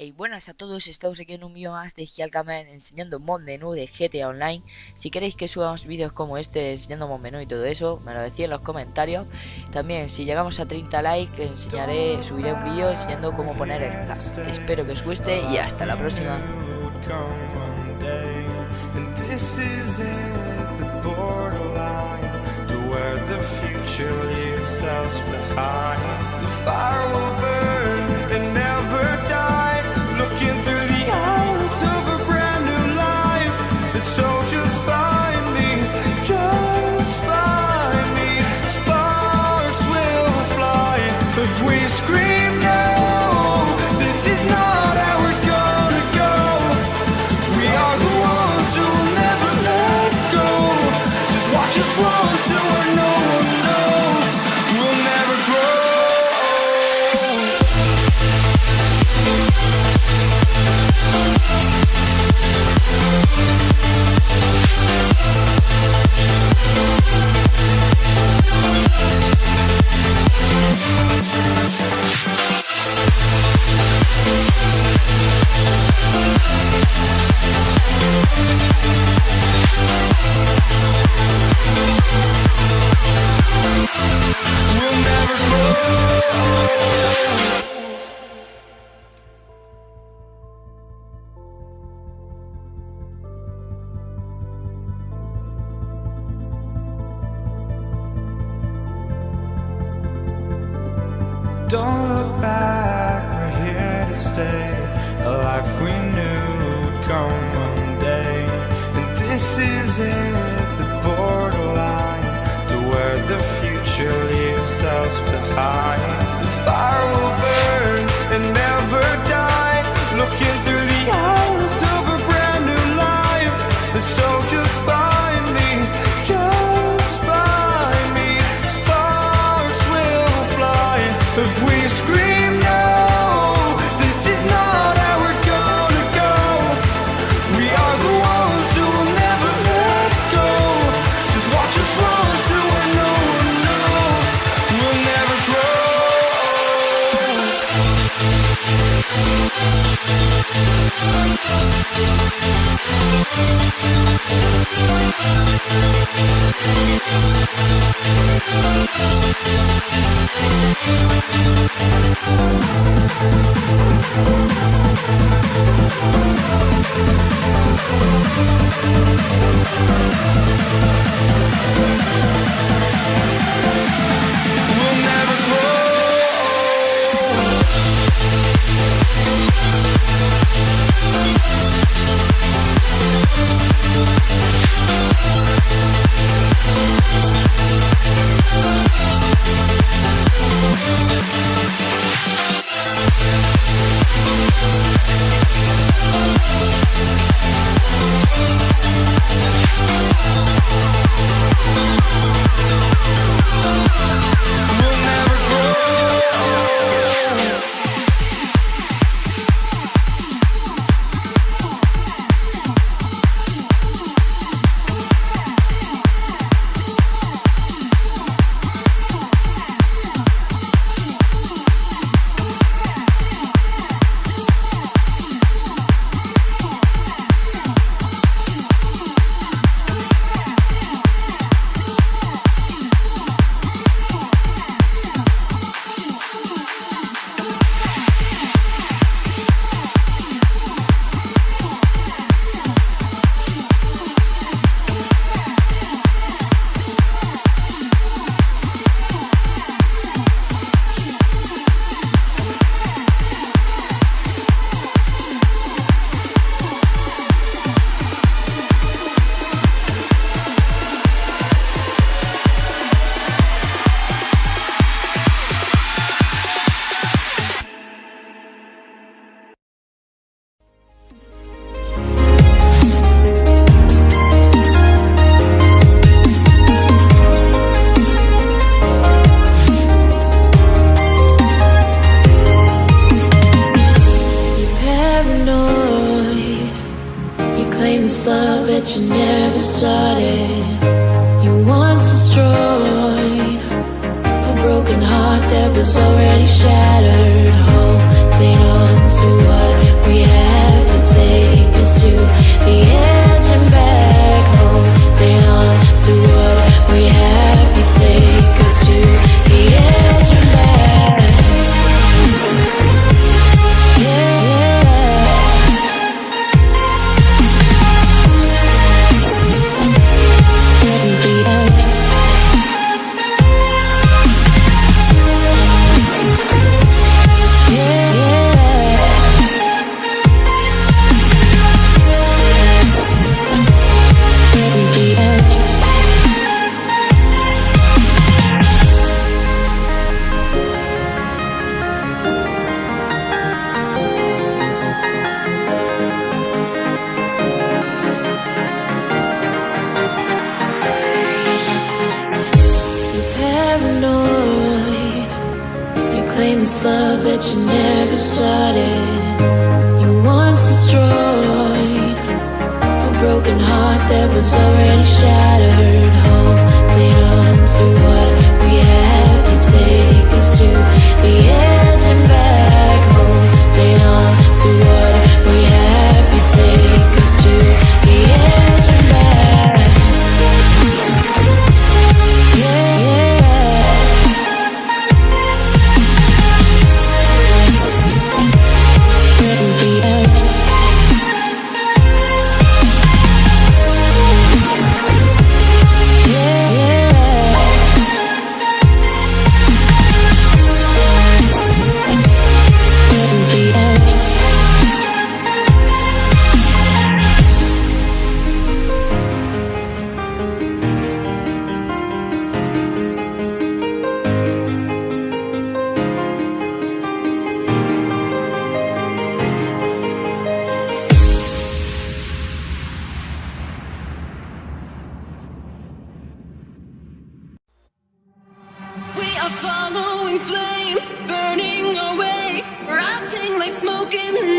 Hey, buenas a todos, estamos aquí en un vídeo más de Gialgamer enseñando mod menú de GTA Online. Si queréis que subamos vídeos como este enseñando mod menú y todo eso, me lo decís en los comentarios. También si llegamos a 30 likes subiré un vídeo enseñando cómo poner el hack. Espero que os guste y hasta la próxima. Looking through the eyes of a brand new life. So just find me, just find me. Sparks will fly if we scream no. This is not how we're gonna go. We are the ones who will never let go. Just watch us run to where no one knows. We'll never grow. We'll never grow. Don't look back, we're here to stay. A life we knew would come one day. And this is it, the borderline to where the future leaves us behind. The fire will burn and never die. Looking through the eyes of a brand new life. And so just find me, just find me. Sparks will fly if we scream no. This is not how we're gonna go. We are the ones who will never let go. Just watch us run to where no one knows. We'll never grow. We'll never grow. We'll never grow. This love that you never started, you once destroyed a broken heart that was already shattered, holding on to what this love that you never started. You once destroyed a broken heart that was already shattered. Holding on to what we have, you take us to the edge and back. Holding on to what we have, you take us to the edge and back. Yeah, yeah. We are following flames, burning away, rising like smoke in the